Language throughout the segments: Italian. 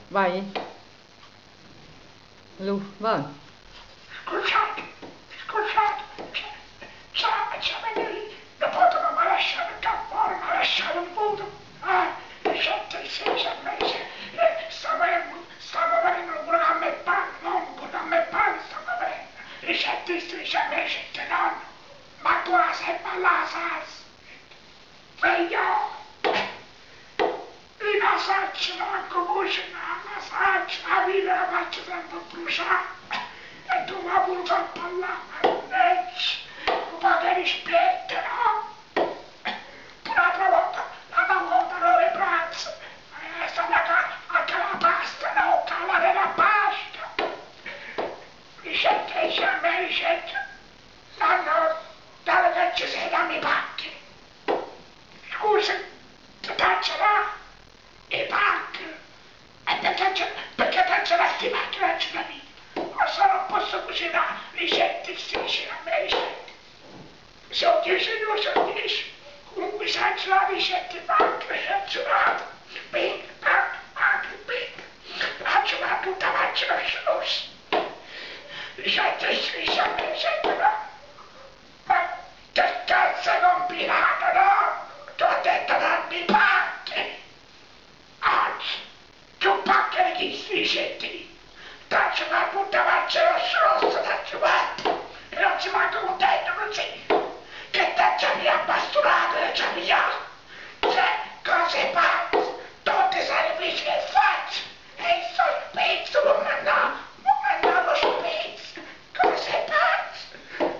Vai. Lu, vai. Scusate, c'è lì, dopo mi ha lasciato il cappone, mi ha lasciato il voto, le 7 e 6 mesi, stavo venendo pure a me pane, non pure a me pane stavo venendo, le 7 e 6 mesi, nonno, ma tu la sei balla salsa, figlio, io la faccio, manco cucinare, la faccio, la vita la faccio sempre bruciare. E tu mi hai voluto a parlare, mannaggia, un po' di rispetto, no? L'altra volta non le pranzo, stanno anche la pasta, no? Calare la pasta. Ricetta insieme a ricetta. Sanno, dalle che ci sei da mi pacchi. Scusa, ti piacerà i pacchi? E perché piacerà i pacchi non ci capisco? Ma se non posso cucinare ricette strisce a me ricette. Sono 10 io sono 10. Comunque senza la ricetta anche censurata. Anche pink. Faccio la tutta faccio la sciolta. Ricette strisce a me ricette no. Ma che cazzo è combinato no? Ti ho detto dammi i pacchi. Anzi, tu pacchi di chi ricette. Faccio la tutta faccio la sciolta da giovanni. E non ci manco contento così. Che te mi ha basturato e ci ha pigliato. Cioè, cose pazze, tutti i sacrifici che faccio. E sto spezzo, non mandavo lo spezzo. Cose pazze.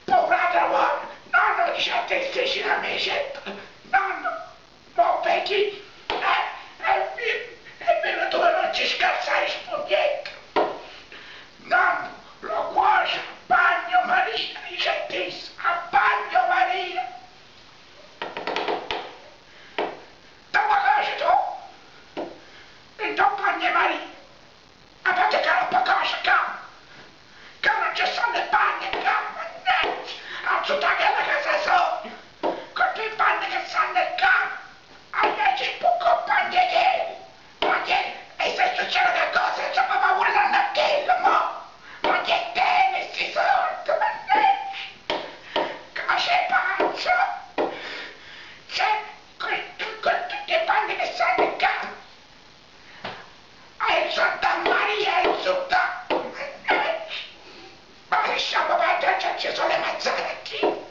Povera uomo, nonno dice a te stessi la mia scelta. Nonno, non vedi? È vero tu non ci scarsare spugnetto. Nonno, lo cuocio, bagno Maria, ricettissimo, a bagno Maria. Dopo cosa tu? E dopo bagno Maria. A parte che non può cosa cam. Che non ci sono le bagno cam, mannaggia. A tutta quella casa sogno. Con i bagni che stanno nel cam. A me ci spucco bagno che. Ma che? E se succede qualcosa, c'è paura dall'antello, mo? Ma che tene si sorto, mannaggia! Cose pazzo! C'è con tutti i panni che stanno in campo! E Santa Maria è tutta! Mannaggia! Ma lasciamo perdere, ci sono le mazzate qui!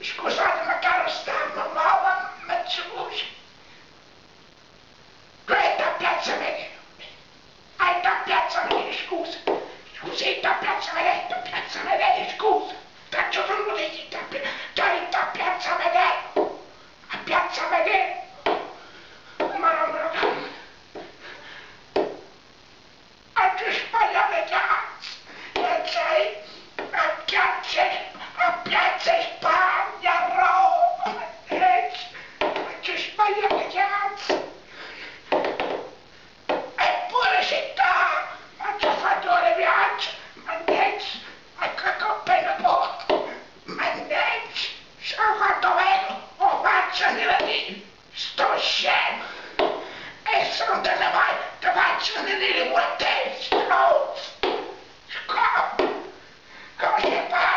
Scusate, ma caro stamma, ma scusi! Questa piazza Venere! Da piazza Venere, scusa! Scusi, da piazza Venere, scusa! Faccio solo di da piazza Venere! A piazza Venere! Ma non me lo danno! A ti sbagliare cazzo! E sei a piazza Spagna, a Roma! A ti sbagliare cazzo! Eppure città! Ma ci ho fatto le viaggi! Mannaggia! Ecco appena poco! Mannaggia! Sono quanto vero! Ho faccia negativa! Sto scemo! E se non te ne vai, ti faccio venire pure a te! Stronzo! Scopo! Come fai?